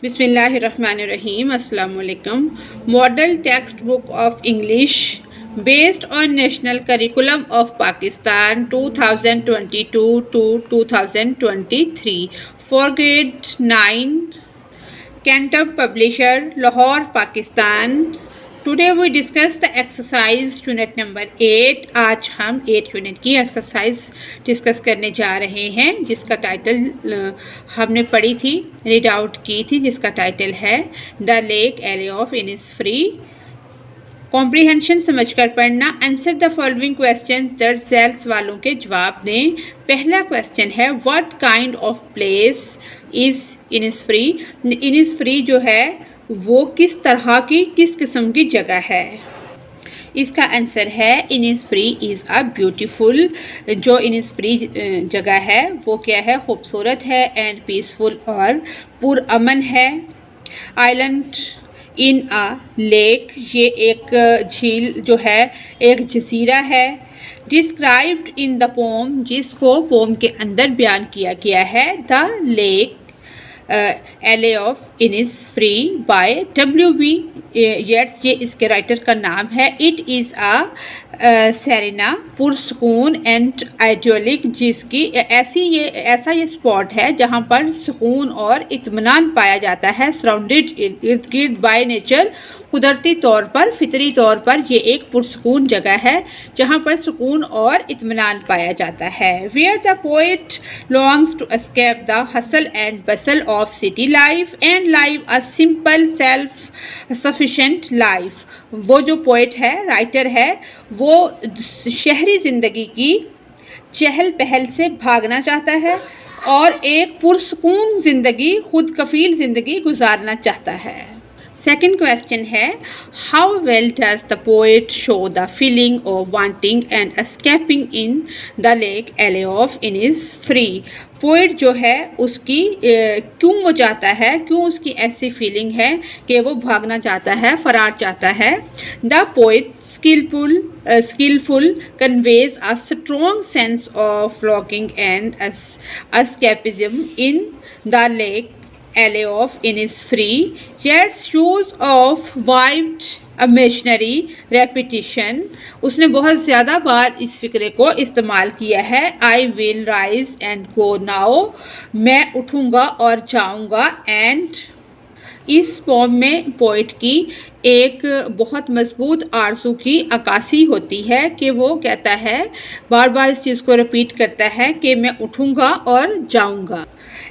बिस्मिल्लाहिर्रहमानिर्रहीम अस्सलाम वालेकुम। Model text book of English based on National Curriculum of Pakistan 2022 to 2023 for grade 9, Cantab Publisher, Lahore, Pakistan। Today we discuss the exercise unit number 8। आज हम 8 unit की exercise discuss करने जा रहे हैं जिसका टाइटल हमने पढ़ी थी, रीड आउट की थी, जिसका टाइटल है the lake isle of Innisfree. Comprehension समझकर पढ़ना। आंसर द फॉलोइंग क्वेश्चंस, दर्ज झैल सवालों के जवाब दें। पहला क्वेश्चन है what kind of place is Innisfree. Innisfree जो है वो किस तरह की, किस किस्म की जगह है। इसका आंसर है इनिसफ्री इज़ अ ब्यूटीफुल। जो इनिसफ्री जगह है वो क्या है, खूबसूरत है एंड पीसफुल और पुरअमन है। आइलैंड इन अ लेक, ये एक झील जो है एक जजीरा है। डिस्क्राइब्ड इन द पोम, जिसको पोम के अंदर बयान किया गया है the lake isle of Innisfree by W.B. Yeats, ये इसके राइटर का नाम है। इट इज़ अ सेरेना, पुरसकून एंड आइडियोलिक, जिसकी ऐसा ये स्पॉट है जहाँ पर सुकून और इत्मीनान पाया जाता है। सराउंडेड इर्द गिर्द बाय नेचर, कुदरती तौर पर, फितरी तौर पर ये एक पुरसकून जगह है जहाँ पर सुकून और इत्मीनान पाया जाता है। Where the poet longs to escape the hustle and bustle of city life and live a simple self sufficient life. वो जो पोएट है, राइटर है, वो शहरी ज़िंदगी की चहल पहल से भागना चाहता है और एक पुरसकून ज़िंदगी, खुद कफील ज़िंदगी गुजारना चाहता है। सेकेंड क्वेश्चन है how well does the poet show the feeling of wanting and escaping in the lake isle of Innisfree. Poet जो है उसकी क्यों वो चाहता है, क्यों उसकी ऐसी फीलिंग है कि वो भागना चाहता है, फरार चाहता है। The poet skillful conveys a strong sense of longing and escapism in the lake isle of Innisfree. Yeats use of wide imaginary repetition, उसने बहुत ज़्यादा बार इस फिक्रे को इस्तेमाल किया है। I will rise and go now, मैं उठूँगा और जाऊँगा। एंड इस पोम में पोइट की एक बहुत मजबूत आरज़ू की अक्कासी होती है कि वो कहता है, बार बार इस चीज़ को रिपीट करता है कि मैं उठूँगा और जाऊँगा।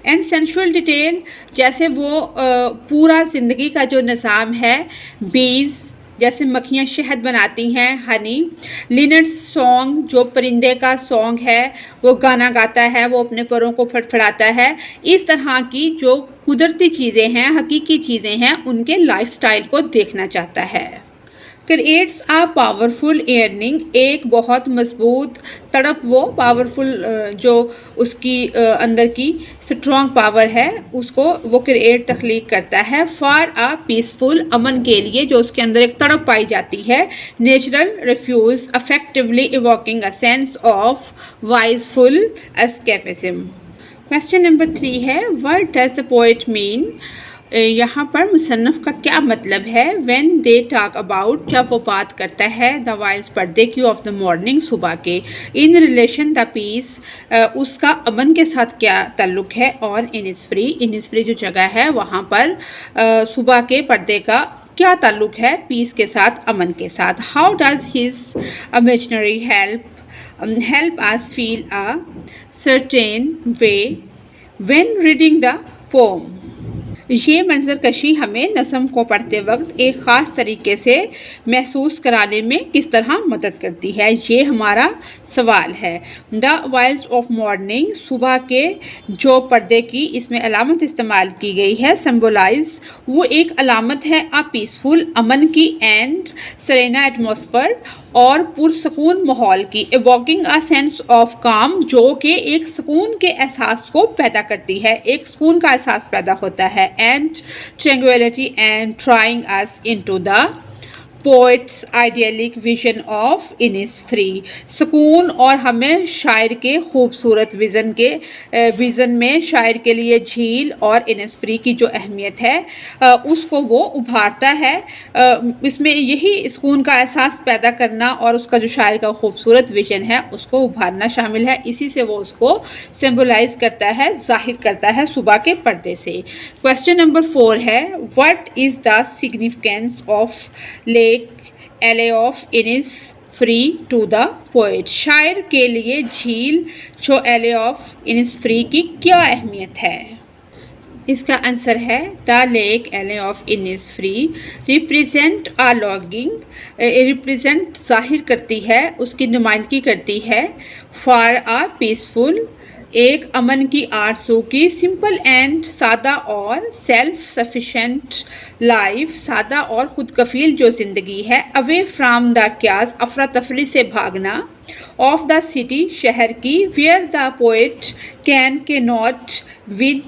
एंड सेंशुअल डिटेल, जैसे वो पूरा ज़िंदगी का जो निज़ाम है, बीज जैसे मक्खियाँ शहद बनाती हैं, हनी। लिनट्स सॉन्ग, जो परिंदे का सॉन्ग है, वो गाना गाता है, वो अपने परों को फड़फड़ाता है। इस तरह की जो कुदरती चीज़ें हैं, हकीकी चीज़ें हैं, उनके लाइफस्टाइल को देखना चाहता है। क्रिएट्स आ पावरफुल अर्निंग, एक बहुत मजबूत तड़प, वो पावरफुल जो उसकी अंदर की स्ट्रॉन्ग पावर है उसको वो क्रिएट तख्लीक करता है। फॉर आ पीसफुल, अमन के लिए जो उसके अंदर एक तड़प पाई जाती है। Natural refuge, effectively evoking a sense of wistful escapism. Question number 3 है what does the poet mean. यहाँ पर मुसन्नफ़ का क्या मतलब है। व्हेन दे टॉक अबाउट, जब वो बात करता है द वाइल्स, पर्दे की, ऑफ द मॉर्निंग, सुबह के। इन रिलेशन द पीस, उसका अमन के साथ क्या ताल्लुक़ है। और इनिसफ्री, इनिसफ्री जो जगह है वहाँ पर सुबह के पर्दे का क्या ताल्लुक़ है पीस के साथ, अमन के साथ। How does his imaginary help us feel a certain way when reading the poem। ये मंजर कशी हमें नज़म को पढ़ते वक्त एक ख़ास तरीके से महसूस कराने में किस तरह मदद करती है, ये हमारा सवाल है। द वाइल्स ऑफ मॉर्निंग, सुबह के जो पर्दे की इसमें अलामत इस्तेमाल की गई है, सिम्बोलाइज, वो एक अलामत है अ पीसफुल, अमन की, एंड सरेना एटमॉस्फेयर, और पुरसकून माहौल की। इवोकिंग अ सेंस ऑफ काम, जो कि एक सुकून के एहसास को पैदा करती है, एक सुकून का एहसास पैदा होता है। And tranquillity and trying us into the poets idyllic vision of Innisfree, सुकून और हमें शायर के खूबसूरत विज़न में शायर के लिए झील और इनिसफ्री की जो अहमियत है उसको वो उभारता है। इसमें यही सुकून का एहसास पैदा करना और उसका जो शायर का खूबसूरत विजन है उसको उभारना शामिल है। इसी से वो उसको सिंबलाइज करता है, जाहिर करता है सुबह के पर्दे से। क्वेश्चन नंबर 4 है, what is the significance of lake isle of Innisfree to the poet, शायर के लिए झील जो एले ऑफ इनिसफ्री की क्या अहमियत है। इसका आंसर है the lake isle of Innisfree represent a longing, represent जाहिर करती है, उसकी नुमाइंदगी करती है फॉर आ पीसफुल, एक अमन की आरज़ू की, सिंपल एंड सादा और सेल्फ सफिशेंट लाइफ, सादा और खुद कफील जो ज़िंदगी है, अवे फ्राम द क्यास, अफरा तफरी से भागना, ऑफ द सिटी शहर की, वेयर द पोएट के not with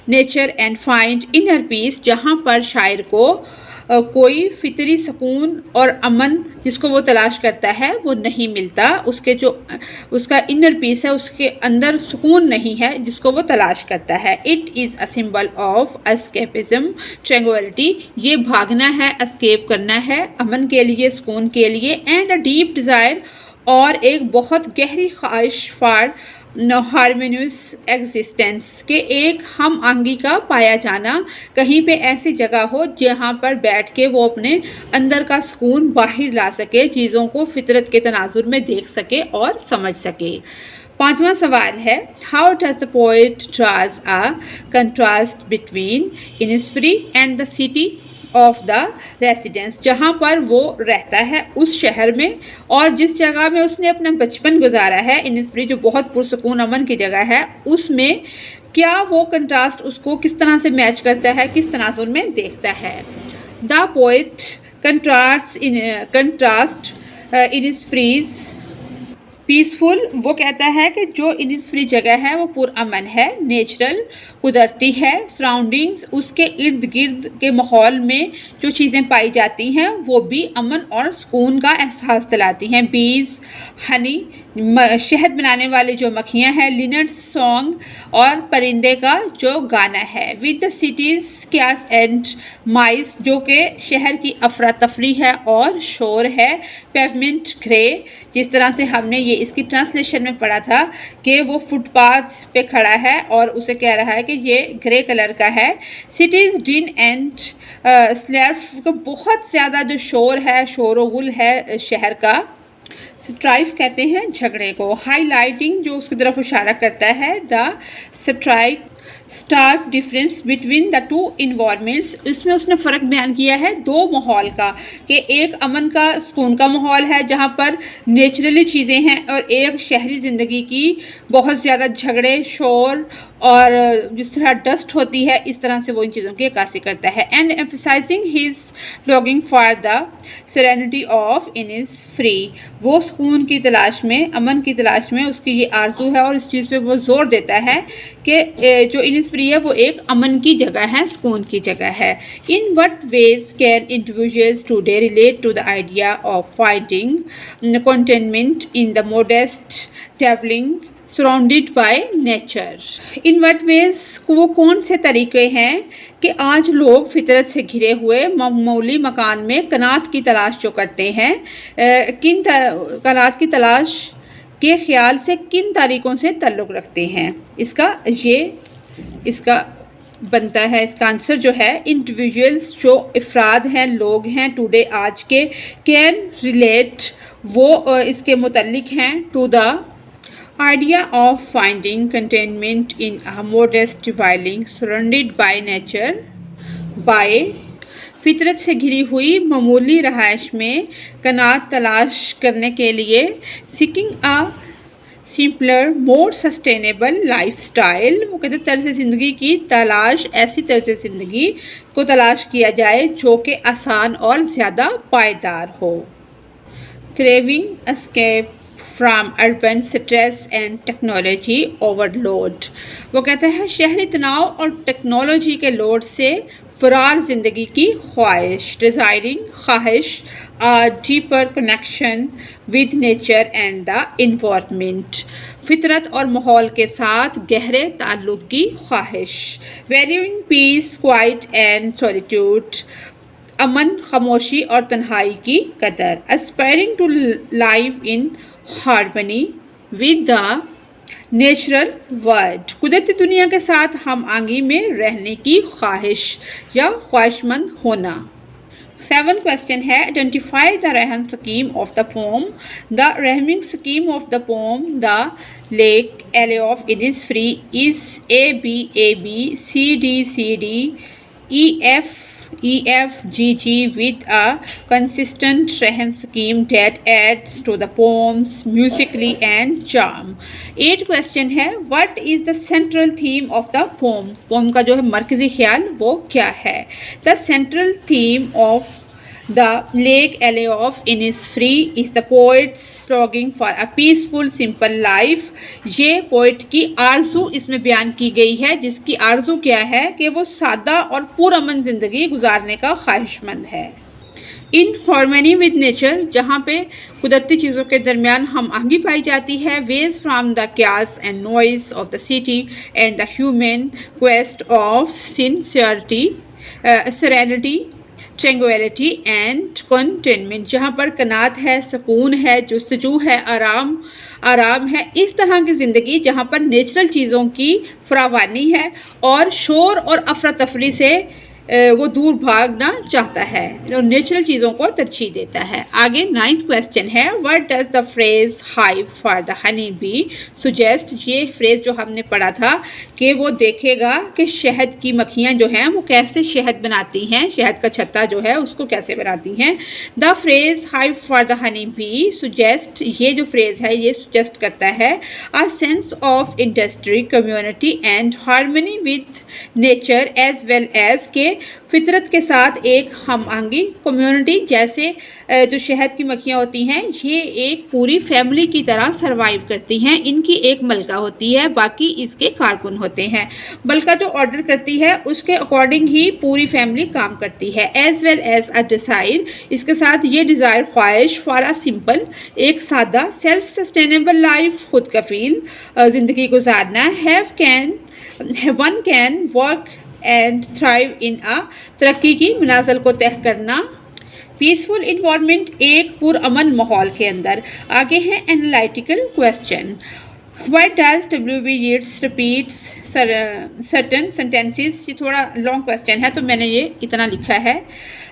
nature and find inner peace, जहाँ पर शायर को कोई फितरी सुकून और अमन जिसको वो तलाश करता है वो नहीं मिलता, उसका इनर पीस है, उसके अंदर सुकून नहीं है जिसको वो तलाश करता है। It is a symbol of escapism tranquillity, ये भागना है, एस्केप करना है अमन के लिए, सुकून के लिए, एंड अ डीप डिज़ायर, और एक बहुत गहरी ख्वाहिश फॉर हारमोनियस एग्जिस्टेंस के एक हम आंगी का पाया जाना, कहीं पे ऐसी जगह हो जहाँ पर बैठ के वो अपने अंदर का सुकून बाहर ला सके, चीज़ों को फितरत के तनाजुर में देख सके और समझ सके। 5वां सवाल है, how does the poet draws a contrast between Innisfree and the city of the residence, जहाँ पर वो रहता है उस शहर में और जिस जगह में उसने अपना बचपन गुजारा है, इनिसफ्री जो बहुत पुरसुकून अमन की जगह है, उसमें क्या वो कंट्रास्ट उसको किस तरह से मैच करता है, किस तनाजुर में देखता है। द पोएट कंट्रास्ट इनिसफ्रीज पीसफुल, वो कहता है कि जो इनिसफ्री जगह है वो पुरअमन है, नेचुरल कुदरती है, सराउंडिंग्स उसके इर्द गिर्द के माहौल में जो चीज़ें पाई जाती हैं वो भी अमन और सुकून का एहसास दिलाती हैं। बीज, हनी, शहद बनाने वाले जो मक्खियाँ हैं, लिनट सॉन्ग और परिंदे का जो गाना है, विद द सिटीज़ क्यास एंड माइस, जो कि शहर की अफरा तफरी है और शोर है, पेवमेंट ग्रे, जिस तरह से हमने ये इसकी ट्रांसलेशन में पढ़ा था कि वो फुटपाथ पे खड़ा है और उसे कह रहा है कि ये ग्रे कलर का है। सिटीज़ डिन एंड स्लैर्फ, बहुत ज़्यादा जो शोर है, शोर गुल है शहर का। स्ट्राइफ कहते हैं झगड़े को। हाईलाइटिंग जो उसकी तरफ इशारा करता है, the stark difference between the two environments, इसमें उसने फ़र्क बयान किया है दो माहौल का, कि एक अमन का सुकून का माहौल है जहाँ पर नेचुरली चीज़ें हैं और एक शहरी ज़िंदगी की बहुत ज़्यादा झगड़े, शोर और जिस तरह डस्ट होती है, इस तरह से वो इन चीज़ों की अक्कासी करता है। And emphasising his logging for the serenity of Innisfree, वो सुकून की तलाश में, अमन की तलाश में उसकी ये आरज़ू है और इस चीज़ पे वो जोर देता है कि जो इनिसफ्री है वो एक अमन की जगह है, सुकून की जगह है। In what ways can individuals today relate to the idea of finding contentment in the modest traveling surrounded by nature. In what ways वो कौन से तरीके हैं कि आज लोग फितरत से घिरे हुए मामूली मकान में कनात की तलाश जो करते हैं, किन कनात की तलाश के ख्याल से किन तारीखों से ताल्लुक़ रखते हैं। इसका बनता है, इसका आंसर जो है, इंडिविजुअल्स जो अफराद हैं, लोग हैं टुडे आज के, कैन रिलेट वो इसके मुतल्लिक हैं, to the idea of finding contentment in a modest dwelling surrounded by nature, by फितरत से घिरी हुई मामूली रहायश में कनात तलाश करने के लिए, seeking a simpler more sustainable life style, वो कहते तर्ज ज़िंदगी की तलाश, ऐसी तर्ज ज़िंदगी को तलाश किया जाए जो कि आसान और ज़्यादा पायदार हो। Craving escape from urban stress and technology overload, वो कहता है शहरी तनाव और टेक्नोलॉजी के लोड से फरार ज़िंदगी की ख्वाहिश, डिज़ायरिंग ख्वाहिश, a deeper connection with nature and the environment, फितरत और माहौल के साथ गहरे ताल्लुक़ की ख्वाहिश, valuing peace, quiet and solitude, अमन, खामोशी और तन्हाई की कदर, aspiring to live in harmony with the natural world, कुदरती दुनिया के साथ हम आंगी में रहने की ख्वाहिश या ख्वाहिशमंद होना। 7 क्वेश्चन है, identify the rhyme scheme of the poem. The rhyming scheme of the poem the lake isle of Innisfree is A B C D E F G G with a consistent rhyme scheme that adds to the poem's musically and charm. 8 question है, what is the central theme of the poem? poem का जो है मरकजी ख्याल वो क्या है? The central theme of the lake alley of Innisfree is the poet's longing for a peaceful simple life. ये पोइट की आरजू इसमें बयान की गई है, जिसकी आरजू क्या है कि वो सादा और पुरअमन ज़िंदगी गुजारने का ख्वाहिशमंद है। इन हार्मनी विद नेचर, जहाँ पे कुदरती चीज़ों के दरमियान हम आहंगी पाई जाती है, ways from the chaos and noise of the city and the human quest of sincerity, serenity, tranquility and contentment, जहाँ पर कनात है, सुकून है, जुस्तजू है, आराम है, इस तरह की ज़िंदगी जहाँ पर नेचुरल चीज़ों की फरावानी है और शोर और अफरा तफरी से वो दूर भागना चाहता है और नेचुरल चीज़ों को तरजीह देता है। आगे 9th क्वेश्चन है, what does the phrase hive for the honey bee suggest. ये फ्रेज जो हमने पढ़ा था कि वो देखेगा कि शहद की मक्खियाँ जो हैं वो कैसे शहद बनाती हैं, शहद का छत्ता जो है उसको कैसे बनाती हैं। The phrase hive for the honey bee suggest, ये जो फ्रेज है ये सुजेस्ट करता है a sense of industry, community and harmony with nature as well as के फितरत के साथ एक हम आहंगी कम्युनिटी। जैसे जो शहद की मक्खियाँ होती हैं ये एक पूरी फैमिली की तरह सरवाइव करती हैं, इनकी एक मलका होती है, बाकी इसके कारकुन होते हैं। मलका जो ऑर्डर करती है उसके अकॉर्डिंग ही पूरी फैमिली काम करती है। As well as a desire, इसके साथ ये डिज़ायर ख्वाहिश फॉर अ सिंपल, एक सादा सेल्फ सस्टेनेबल लाइफ, खुद कफील ज़िंदगी गुजारना। One can work and thrive in a, तरक्की की मनाजिल को तय करना। पीसफुल इन्वायरमेंट, एक पुरअमन माहौल के अंदर। आगे है analytical question, why does W.B. Yeats repeats certain sentences। ये थोड़ा लॉन्ग क्वेश्चन है तो मैंने ये इतना लिखा है।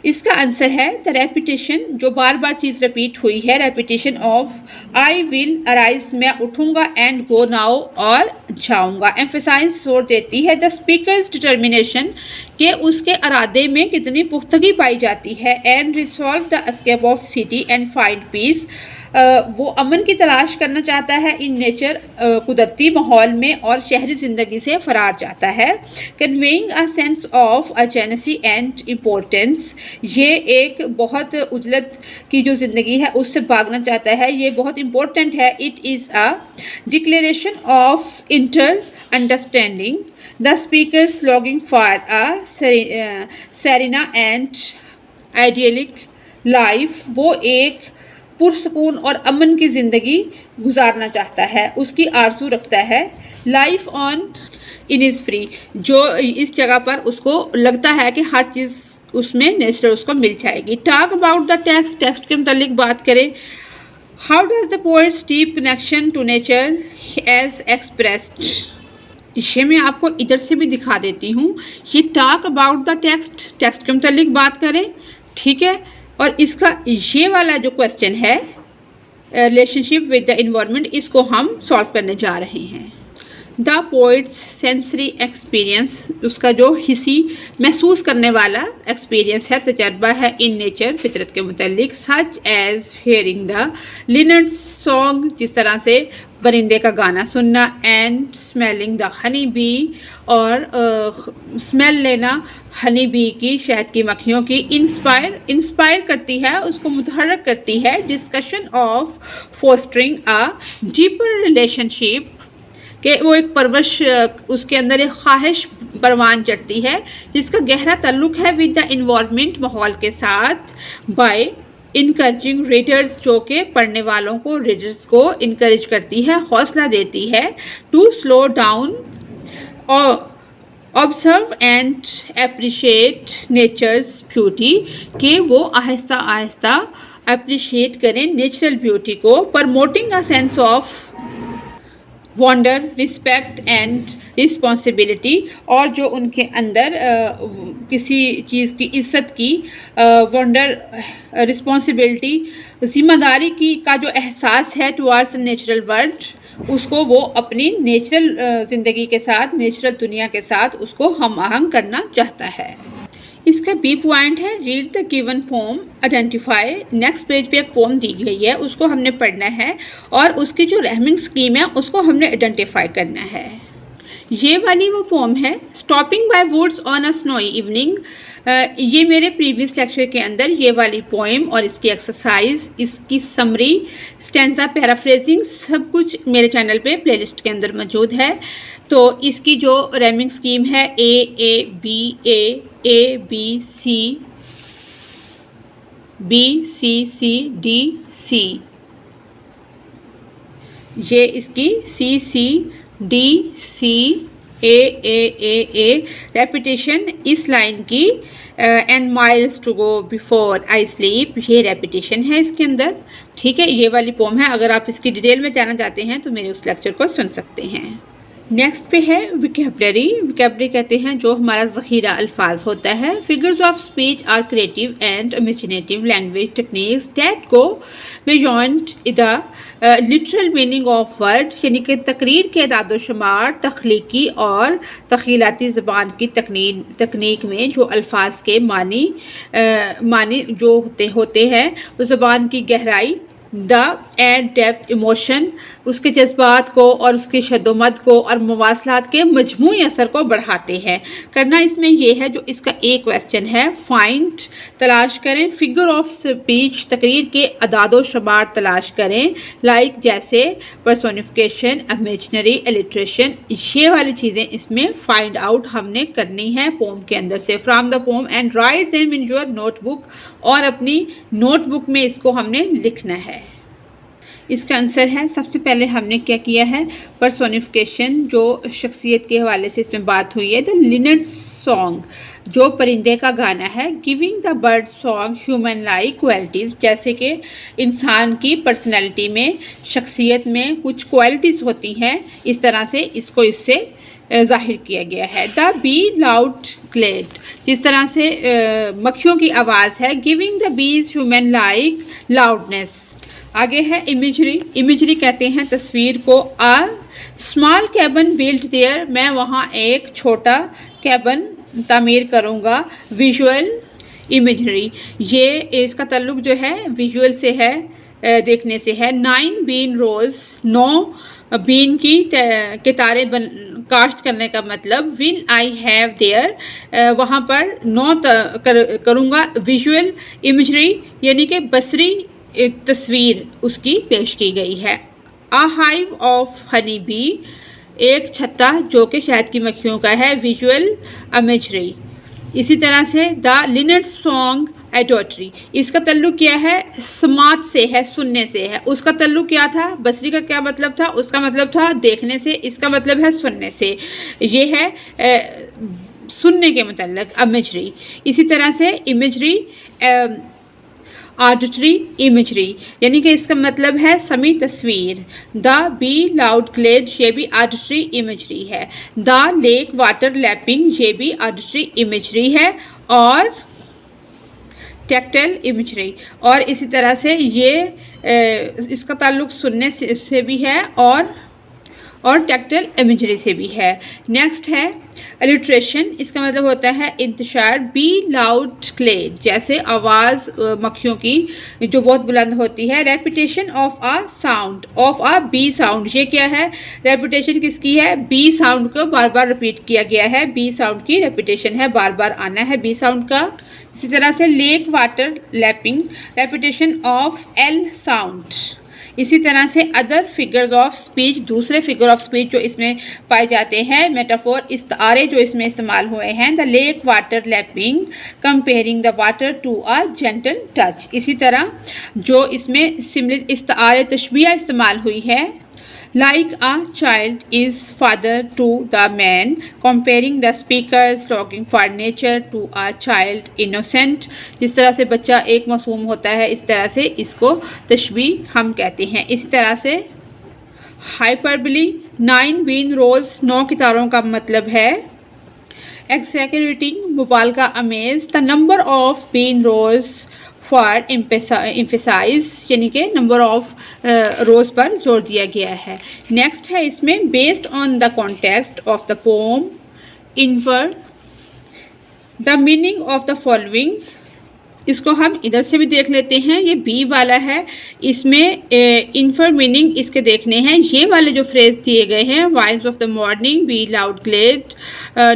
इसका आंसर है द रेपिटेशन, जो बार बार चीज़ रिपीट हुई है, repetition of I will arise, मैं उठूँगा, एंड गो नाउ, और जाऊँगा। एम्फेसाइज, जोर देती है द स्पीकर्स डिटर्मिनेशन, कि उसके इरादे में कितनी पुख्तगी पाई जाती है। And resolve the escape of city and find peace, वो अमन की तलाश करना चाहता है इन नेचर, कुदरती माहौल में, और शहरी ज़िंदगी से फ़रार चाहता है। Conveying a sense of urgency and importance, ये एक बहुत उजलत की जो ज़िंदगी है उससे भागना चाहता है, ये बहुत इम्पोर्टेंट है। It is a declaration of inter understanding, the speakers logging for a Serena and idyllic life, वो एक पुरसकून और अमन की ज़िंदगी गुजारना चाहता है, उसकी आरज़ू रखता है। लाइफ ऑन इनिसफ्री, जो इस जगह पर उसको लगता है कि हर चीज़ उसमें नेचुरल उसको मिल जाएगी। Talk about the text, text के मुतालिक बात करें। How does the poet's deep connection to nature as expressed, ये मैं आपको इधर से भी दिखा देती हूँ। ये talk about the text, text के मुतालिक बात करें, ठीक है। और इसका ये वाला जो क्वेश्चन है रिलेशनशिप विद द इन्वायरमेंट, इसको हम सॉल्व करने जा रहे हैं। द पोइट्स सेंसरी एक्सपीरियंस, उसका जो हिस्सी महसूस करने वाला एक्सपीरियंस है, तजर्बा है इन नेचर, फितरत के मुतालिक। Such as hearing the linnet's song, जिस तरह से परिंदे का गाना सुनना। And smelling the honey bee, और स्मेल लेना हनी बी की, शहद की मक्खियों की। इंस्पायर करती है, उसको मुतहर्रिक करती है। Discussion of fostering a deeper relationship कि वो एक परवश, उसके अंदर एक ख्वाहिश परवान चढ़ती है जिसका गहरा ताल्लुक है विद द इन्वायरमेंट, माहौल के साथ, बाय इनकरेजिंग रीडर्स, जो कि पढ़ने वालों को, रीडर्स को इनकरेज करती है, हौसला देती है, टू स्लो डाउन और observe and appreciate nature's beauty, कि वो आहिस्ता आहिस्ता अप्रिशिएट करें नेचुरल ब्यूटी को, promoting a sense of wonder, respect and responsibility, और जो उनके अंदर किसी चीज़ की इज्जत की, वंडर, रिस्पॉन्सिबिलिटी, जिम्मेदारी की का जो एहसास है टुवार्ड्स नेचुरल वर्ल्ड, उसको वो अपनी नेचुरल ज़िंदगी के साथ, नेचुरल दुनिया के साथ उसको हम आहंग करना चाहता है। इसका बी पॉइंट है read the given poem, identify. Next page पे एक पोम दी गई है, उसको हमने पढ़ना है और उसकी जो रैमिंग स्कीम है उसको हमने आइडेंटिफाई करना है। ये वाली वो पोम है, stopping by woods on a snowy evening. ये मेरे प्रीवियस लेक्चर के अंदर ये वाली पोएम और इसकी एक्सरसाइज, इसकी समरी, स्टेंजा, पैराफ्रेजिंग, सब कुछ मेरे चैनल पे प्लेलिस्ट के अंदर मौजूद है। तो इसकी जो रैमिंग स्कीम है ए बी सी डी सी, ये इसकी C D C A. Repetition इस लाइन की, and miles to go before I sleep, ये रेपिटेशन है इसके अंदर। ठीक है, ये वाली पोम है। अगर आप इसकी डिटेल में जानना चाहते हैं तो मेरे उस लेक्चर को सुन सकते हैं। नेक्स्ट पे है विकेबलरी। विकेबलरी कहते हैं जो हमारा ज़ख़ीरा अल्फाज होता है। Figures of speech are creative and imaginative language techniques that go beyond the literal meaning of word, यानी कि तकरीर के दादो शुमार, तख्लीकी और तख़ीलाती ज़बान की तकनीक में जो अल्फाज के मानी जो होते हैं, वो ज़बान की गहराई, द एंड डेप्थ, इमोशन, उसके जज्बात को और उसके शद्दोमद को और मवासलात के मजमूई असर को बढ़ाते हैं। करना इसमें यह है, जो इसका एक क्वेश्चन है, फाइंड, तलाश करें, फिगर ऑफ स्पीच, तकरीर के अदादो शुमार तलाश करें, लाइक जैसे पर्सोनिफिकेशन, इमेजिनरी, एलिट्रेशन, ये वाली चीज़ें इसमें फाइंड आउट हमने करनी है पोम के अंदर से, from the pome, and write them in your notebook, और अपनी नोटबुक में इसको हमने लिखना है। इसका आंसर है, सबसे पहले हमने क्या किया है, पर्सोनिफिकेशन, जो शख्सियत के हवाले से इसमें बात हुई है। द लिनट सॉन्ग, जो परिंदे का गाना है। Giving the bird song human like qualities, जैसे कि इंसान की पर्सनैलिटी में, शख्सियत में कुछ क्वालिटीज़ होती हैं, इस तरह से इसको इससे ज़ाहिर किया गया है। द बी लाउड क्लेड, जिस तरह से मक्खियों की आवाज़ है। Giving the bees human like loudness. आगे है इमेजरी। इमेजरी कहते हैं तस्वीर को। आ स्मॉल कैबन बिल्ट देयर, मैं वहाँ एक छोटा कैबन तामीर करूँगा। विजुअल इमेजरी, ये इसका ताल्लुक जो है विजुअल से है, देखने से है। 9 बीन रोज, 9 बीन के तारे काश्त करने का मतलब। विल आई हैव देयर, वहाँ पर 9 करूँगा। विजुअल इमेजरी यानी कि बसरी एक तस्वीर उसकी पेश की गई है। अ हाइव ऑफ हनी बी, एक छत्ता जो कि शहद की मक्खियों का है। Visual imagery. इसी तरह से द लिनट सॉन्ग एडोट्री, इसका तल्लुक क्या है, समात से है, सुनने से है। उसका तल्लुक क्या था, बसरी का क्या मतलब था, उसका मतलब था देखने से, इसका मतलब है सुनने से। ये है सुनने के मतलब इमेजरी। इसी तरह से इमेजरी ऑडिटरी इमेजरी, यानी कि इसका मतलब है समी तस्वीर। द बी लाउड क्लेड, ये भी ऑडिटरी इमेजरी है। द लेक वाटर लैपिंग, ये भी ऑडिटरी इमेजरी है। और टैक्टाइल इमेजरी, और इसी तरह से ये इसका ताल्लुक सुनने से भी है और टैक्टाइल इमेजरी से भी है। नेक्स्ट है एलिट्रेशन, इसका मतलब होता है इंतशार। बी लाउड क्लेड, जैसे आवाज़ मक्खियों की जो बहुत बुलंद होती है। Repetition of a sound, of a B sound, ये क्या है, रेपिटेशन किसकी है, बी साउंड को बार बार रिपीट किया गया है। बी साउंड की रेपिटेशन है, बार बार आना है बी साउंड का। इसी तरह से lake water lapping, repetition of L sound. इसी तरह से अदर फिगर्स ऑफ स्पीच, दूसरे फिगर ऑफ स्पीच जो इसमें पाए जाते हैं, मेटाफोर इस्तारे जो इसमें इस्तेमाल हुए हैं, the lake water lapping, comparing the water to a gentle touch. इसी तरह जो इसमें सिमिलर इस्तारे तशबीह इस्तेमाल हुई है, like a child is father to the man, comparing the speakers longing for nature to a child innocent। जिस तरह से बच्चा एक मासूम होता है, इस तरह से इसको तशबीह हम कहते हैं। इसी तरह से हाइपरबली, 9 बीन रोज, 9 कितारों का मतलब है एक्सैगरेटिंग, भोपाल का अमेज, the number of bean rows for emphasize, यानी कि नंबर ऑफ रोज पर जोर दिया गया है। नेक्स्ट है इसमें based on the context of the poem, infer the meaning of the following. इसको हम इधर से भी देख लेते हैं, ये बी वाला है, इसमें इन्फर मीनिंग इसके देखने हैं। ये वाले जो फ्रेज दिए गए हैं, wise of the morning bee loud glade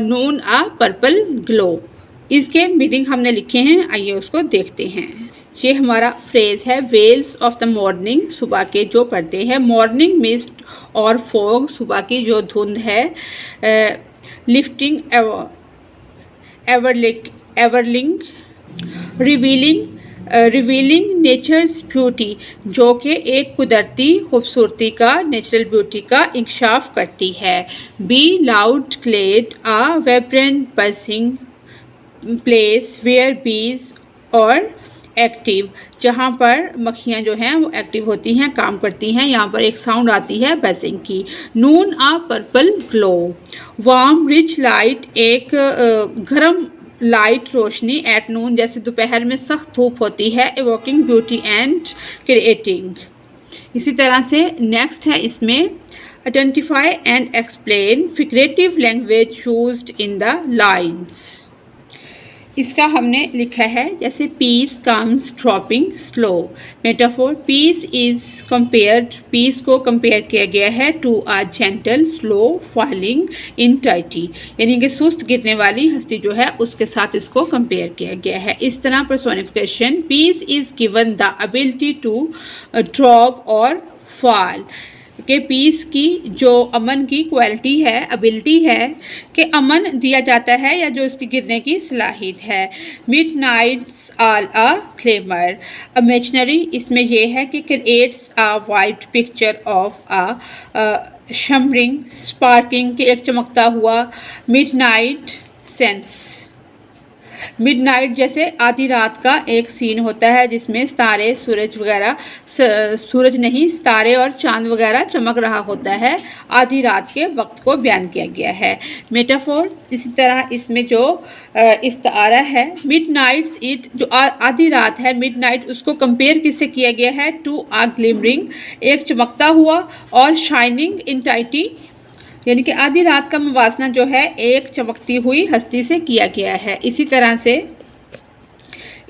noon a purple glow, इसके मीनिंग हमने लिखे हैं, आइए उसको देखते हैं। ये हमारा फ्रेज है वेल्स ऑफ द मॉर्निंग, सुबह के जो पर्दे हैं, मॉर्निंग मिस्ट और फॉग, सुबह की जो धुंध है, लिफ्टिंग एवरलिंग, रिवीलिंग नेचर्स ब्यूटी, जो कि एक कुदरती खूबसूरती का, नेचुरल ब्यूटी का इंकशाफ करती है। Bee loud glade, a vibrant buzzing place where bees और एक्टिव, जहाँ पर मक्खियाँ जो हैं वो एक्टिव होती हैं, काम करती हैं, यहाँ पर एक साउंड आती है बजिंग की। Noon a purple glow, warm rich light, एक गर्म लाइट रोशनी, एट नून, जैसे दोपहर में सख्त धूप होती है, एवोकिंग ब्यूटी एंड क्रिएटिंग। इसी तरह से नेक्स्ट है इसमें identify and explain figurative language used in the lines. इसका हमने लिखा है जैसे peace comes dropping slow, metaphor peace is compared, peace को कंपेयर किया गया है to a gentle slow falling in टाइटी, यानी कि सुस्त गिरने वाली हस्ती जो है उसके साथ इसको कंपेयर किया गया है। इस तरह personification, peace is given the ability to drop और फॉल, के पीस की जो अमन की क्वालिटी है, एबिलिटी है कि अमन दिया जाता है या जो इसकी गिरने की सलाहियत है। Midnight's all a glimmer, imaginary, इसमें यह है कि creates a white picture of a shimmering sparking, के एक चमकता हुआ। मिडनाइट सेंस, मिडनाइट जैसे आधी रात का एक सीन होता है जिसमें सितारे, सूरज वगैरह, सूरज नहीं सितारे और चांद वगैरह चमक रहा होता है, आधी रात के वक्त को बयान किया गया है। मेटाफोर, इसी तरह इसमें जो इस्तारा है मिडनाइट्स इट, जो आधी रात है मिडनाइट, उसको कंपेयर किससे किया गया है, टू आ ग्लिमरिंग, एक चमकता हुआ, और शाइनिंग इन टाइटी, यानी कि आधी रात का मुवाजना जो है एक चमकती हुई हस्ती से किया गया है। इसी तरह से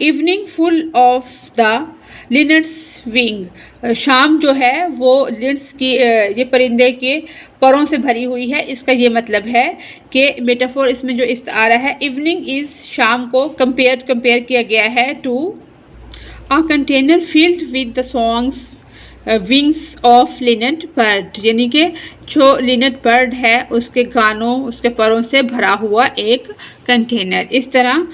evening full of the linnet's wings, शाम जो है वो लिनट्स की, ये परिंदे के परों से भरी हुई है। इसका ये मतलब है कि मेटाफोर इसमें जो इस्तारा है, इवनिंग इज़, शाम को कंपेयर किया गया है to a container filled with the songs wings of linnet bird, यानी कि जो लिनेट बर्ड है उसके गानों, उसके परों से भरा हुआ एक कंटेनर। इस तरह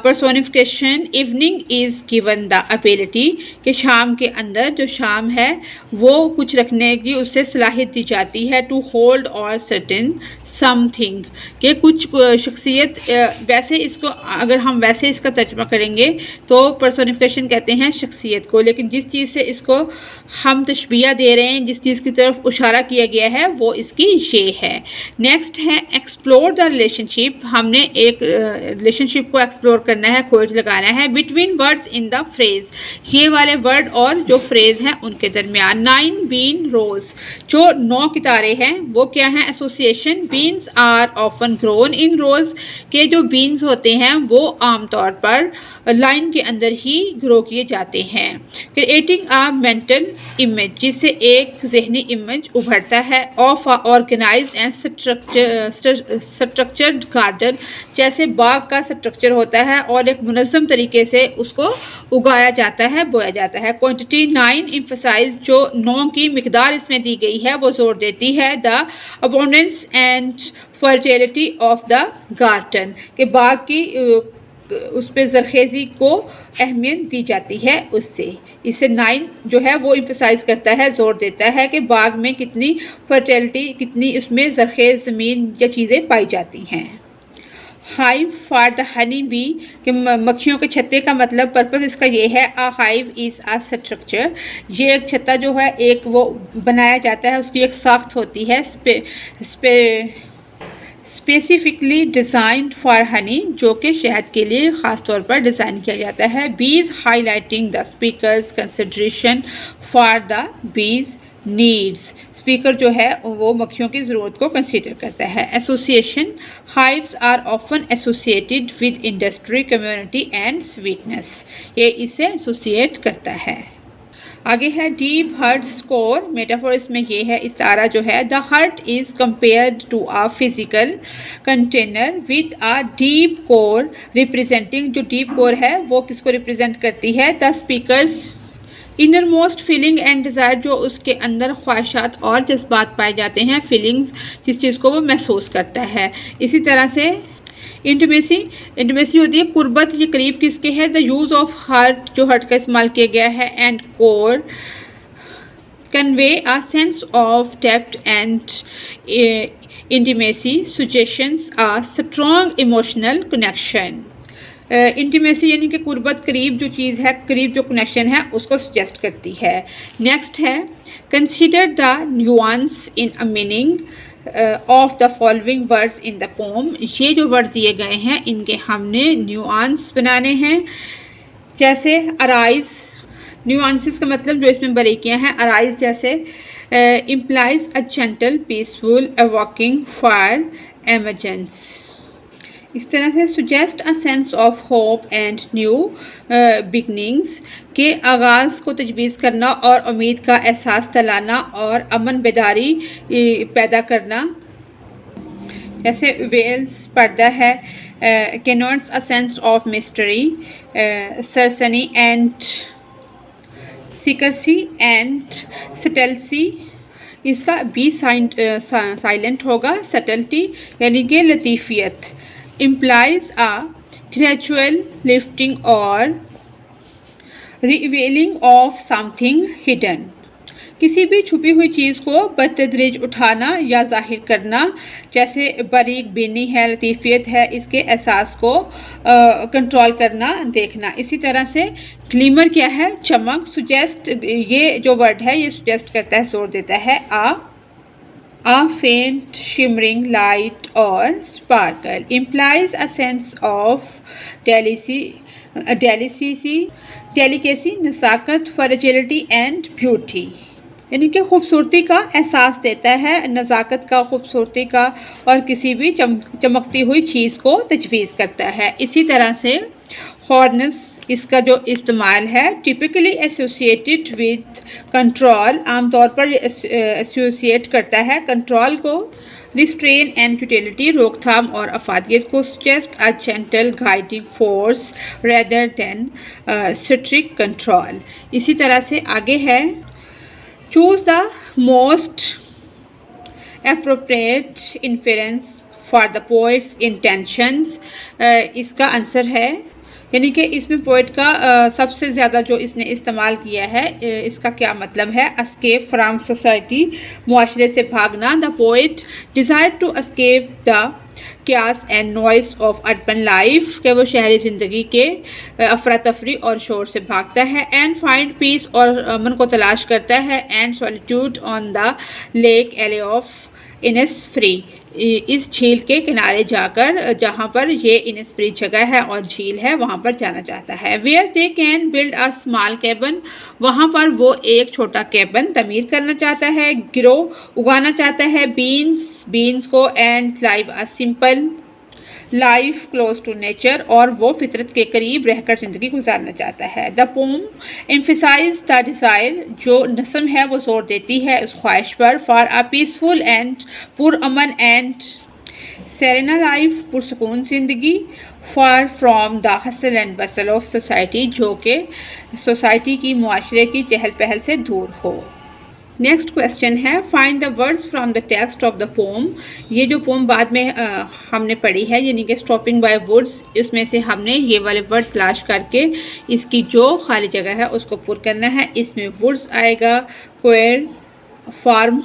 personification, evening is given the ability, कि शाम के अंदर जो शाम है वो कुछ रखने की उससे सलाहियत दी जाती है, टू होल्ड और सर्टेन समथिंग, कि कुछ शख्सियत, वैसे इसको अगर हम वैसे इसका तर्जमा करेंगे तो पर्सोनिफिकेशन कहते हैं शख्सियत को, लेकिन जिस चीज़ से इसको हम तशबीह दे रहे हैं, जिस चीज़ की तरफ इशारा किया गया है वो इसकी ये है। नेक्स्ट है एक्सप्लोर द रिलेशनशिप, हमने एक रिलेशनशिप को एक्सप्लोर करना है, खोज लगाना है between words in the phrase, ये वाले वर्ड और जो फ्रेज हैं उनके दरमियान। 9 बीन रोज, जो 9 कितारे हैं वो क्या हैं, association. Beans are often grown in rows, के जो बीन्स होते हैं वो आमतौर पर लाइन के अंदर ही ग्रो किए जाते हैं। क्रिएटिंग अ मेंटल इमेज, जिससे एक जहनी इमेज उभरता है, of a organized and structured garden, जैसे बाग का स्ट्रक्चर होता है और एक मुनज़्ज़म तरीके से उसको उगाया जाता है, बोया जाता है। क्वांटिटी 9 एम्फसाइज, जो 9 की मिकदार इसमें दी गई है वो जोर देती है the abundance and fertility of the garden, के बाग की उस पर ज़रखेज़ी को अहमियत दी जाती है उससे। इसे 9 जो है वो एम्फसाइज करता है, ज़ोर देता है कि बाग में कितनी फर्टिलिटी, कितनी उसमें ज़रखेज़ ज़मीन या चीज़ें पाई जाती हैं। Hive for the honey B, कि मक्खियों के छत्ते का मतलब पर्पस इसका ये है, अ हाइव इज़ अ स्ट्रक्चर, ये एक छत्ता जो है एक वो बनाया जाता है, उसकी एक साख्त होती है स्पेसिफिकली डिज़ाइंड फॉर हनी, जो कि शहद के लिए ख़ास तौर पर डिज़ाइन किया जाता है। बीज highlighting the speakers consideration for the bees needs, speaker जो है वो मक्खियों की ज़रूरत को कंसीडर करता है। Association, hives are often associated with industry, community and sweetness, ये इसे एसोसिएट करता है। आगे है डीप हर्ट स्कोर, मेटाफोर इसमें ये है, इस्तारा जो है, the heart is compared to a physical container with a deep core representing, जो डीप कोर है वो किसको रिप्रेजेंट करती है, the speaker's innermost feeling and desire, जो उसके अंदर ख्वाहिशात और जज्बात पाए जाते हैं, फीलिंग्स, जिस चीज़ को वो महसूस करता है। इसी तरह से इंटीमेसी, इंटीमेसी होती है कुर्बत, ये करीब किसके है, द यूज़ ऑफ हर्ट, जो हर्ट का इस्तेमाल किया गया है, and core convey a sense of depth and intimacy suggestions a strong emotional connection. Intimacy यानी कि कुर्बत, करीब जो चीज़ है, करीब जो कनेक्शन है उसको सजेस्ट करती है। नेक्स्ट है consider the nuance in a meaning of the following words in the pome, ये जो वर्ड दिए गए हैं इनके हमने न्यूआंस बनाने हैं। जैसे अराइज, न्यूआंसेस का मतलब जो इसमें बारीकियां हैं, अराइज जैसे implies a gentle peaceful awakening for emergence. इस तरह से suggest a sense of hope and new beginnings, के आगाज़ को तजवीज़ करना और उम्मीद का एहसास दिलाना और अमन बेदारी पैदा करना। जैसे वेल्स पर्दा है, connotes a sense of mystery, सरसनी एंड सिकरसी एंड सटेल्सी, इसका बी साइलेंट होगा। सटल्टी यानी कि लतीफ़ियत, implies a gradual lifting or revealing of something hidden, किसी भी छुपी हुई चीज़ को बतदरीज उठाना या जाहिर करना। जैसे बारीक बीनी है, लतीफ़ियत है, इसके एहसास को कंट्रोल करना, देखना। इसी तरह से ग्लीमर क्या है, चमक। सुजेस्ट, ये जो वर्ड है ये सुजेस्ट करता है, जोर देता है a faint shimmering light or sparkle, implies a sense of delicacy, नज़ाकत, fragility and beauty, यानी कि खूबसूरती का एहसास देता है, नज़ाकत का, खूबसूरती का, और किसी भी चमकती हुई चीज़ को तजवीज़ करता है। इसी तरह से हॉर्नेस, इसका जो इस्तेमाल है, टिपिकली एसोसिएटेड विद कंट्रोल, आमतौर पर एसोसिएट करता है कंट्रोल को, रिस्ट्रेन एंड यूटिलिटी, रोकथाम और अफादियत को, suggest a gentle guiding force rather than strict control. इसी तरह से आगे है choose the most appropriate inference for the poets intentions, इसका आंसर है, यानी कि इसमें पोइट का सबसे ज़्यादा जो इसने इस्तेमाल किया है, इसका क्या मतलब है, एस्केप फ्राम सोसाइटी, मुआशरे से भागना। The poet desire to escape the chaos and noise of urban life, के वो शहरी ज़िंदगी के अफरा तफरी और शोर से भागता है। एंड फाइंड पीस, और अमन को तलाश करता है। And solitude on the lake isle of Innisfree, इस झील के किनारे जाकर, जहाँ पर ये इनिसफ्री जगह है और झील है, वहाँ पर जाना चाहता है। Where they can build a small cabin, वहाँ पर वो एक छोटा कैबन तमीर करना चाहता है। ग्रो, उगाना चाहता है बीन्स को, and live a simple life close to nature, और वो फितरत के करीब रहकर ज़िंदगी गुजारना चाहता है। The pome emphasise the desire, जो नस्म है वो जोर देती है उस ख्वाहिश पर, फॉर अ पीसफुल एंड पुरअमन एंड सेरेना लाइफ, पुरसकून ज़िंदगी, far from the hustle and bustle of society, जो कि सोसाइटी की मुआशरे की चहल पहल से दूर हो। नेक्स्ट क्वेश्चन है find the words from the text of the pome. ये जो पोम बाद में हमने पढ़ी है, यानी कि स्टॉपिंग बाय वुड्स, इसमें से हमने ये वाले वर्ड तलाश करके इसकी जो खाली जगह है उसको पुर करना है। इसमें वुड्स आएगा, quire, farm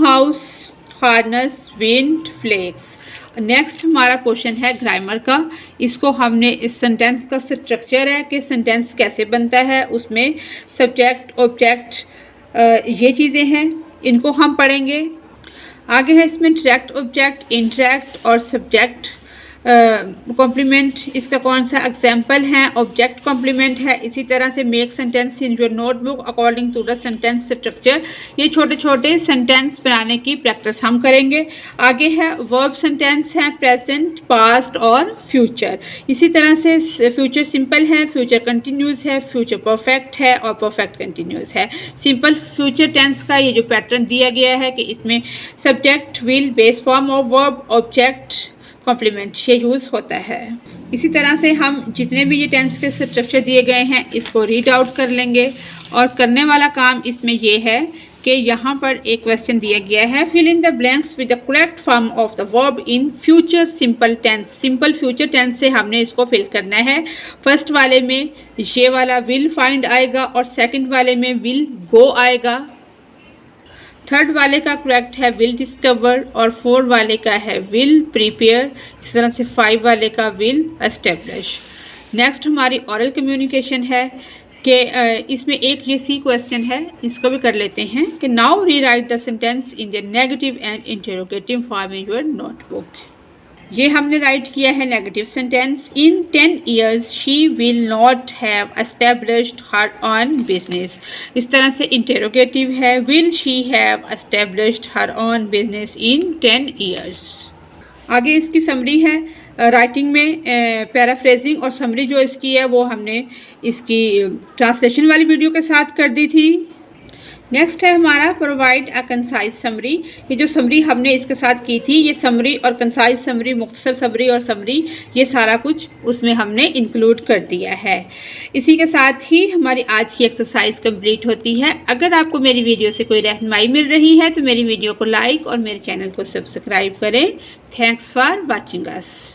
house, horns, wind, flex. Next हमारा क्वेश्चन है ग्रामर का। इसको हमने इस सेंटेंस का स्ट्रक्चर है कि सेंटेंस कैसे बनता है, उसमें सब्जेक्ट, ऑब्जेक्ट, ये चीज़ें हैं, इनको हम पढ़ेंगे। आगे है इसमें डायरेक्ट ऑब्जेक्ट, इंटरेक्ट और सब्जेक्ट कॉम्प्लीमेंट, इसका कौन सा एग्जाम्पल है, ऑब्जेक्ट कॉम्प्लीमेंट है। इसी तरह से make sentence in your notebook according to the sentence structure, ये छोटे छोटे सेंटेंस बनाने की प्रैक्टिस हम करेंगे। आगे है वर्ब सेंटेंस है, प्रेजेंट, पास्ट और फ्यूचर। इसी तरह से फ्यूचर सिंपल है, फ्यूचर कंटिन्यूस है, फ्यूचर परफेक्ट है और परफेक्ट कंटिन्यूस है। सिंपल फ्यूचर टेंस का ये जो पैटर्न दिया गया है कि इसमें subject, will, base form of verb, object, complement ये यूज़ होता है। इसी तरह से हम जितने भी ये टेंस के स्ट्रक्चर दिए गए हैं इसको रीड आउट कर लेंगे, और करने वाला काम इसमें ये है कि यहाँ पर एक क्वेश्चन दिया गया है, fill in the blanks with the correct form of the verb in future simple tense. Simple future tense से हमने इसको फिल करना है। फर्स्ट वाले में ये वाला विल फाइंड आएगा और सेकंड वाले में विल गो आएगा। थर्ड वाले का करेक्ट है विल डिस्कवर और फोर्थ वाले का है विल प्रिपेयर। इस तरह से 5 वाले का विल एस्टेब्लिश। नेक्स्ट हमारी ओरल कम्युनिकेशन है कि इसमें एक ये सी क्वेश्चन है, इसको भी कर लेते हैं कि now rewrite the sentence in the negative and interrogative form in your notebook. ये हमने राइट किया है negative sentence, in 10 years she will not have established her on business. इस तरह से इंटेरोगेटिव है, will she have established her on business in 10 years। आगे इसकी समरी है, राइटिंग में पैराफ्रेजिंग और समरी जो इसकी है वो हमने इसकी ट्रांसलेशन वाली वीडियो के साथ कर दी थी। नेक्स्ट है हमारा प्रोवाइड अ कंसाइज समरी। ये जो समरी हमने इसके साथ की थी, ये समरी और कंसाइज समरी, मुख्तसर समरी और समरी, ये सारा कुछ उसमें हमने इंक्लूड कर दिया है। इसी के साथ ही हमारी आज की एक्सरसाइज कंप्लीट होती है। अगर आपको मेरी वीडियो से कोई रहनुमाई मिल रही है तो मेरी वीडियो को लाइक और मेरे चैनल को सब्सक्राइब करें। Thanks for watching us.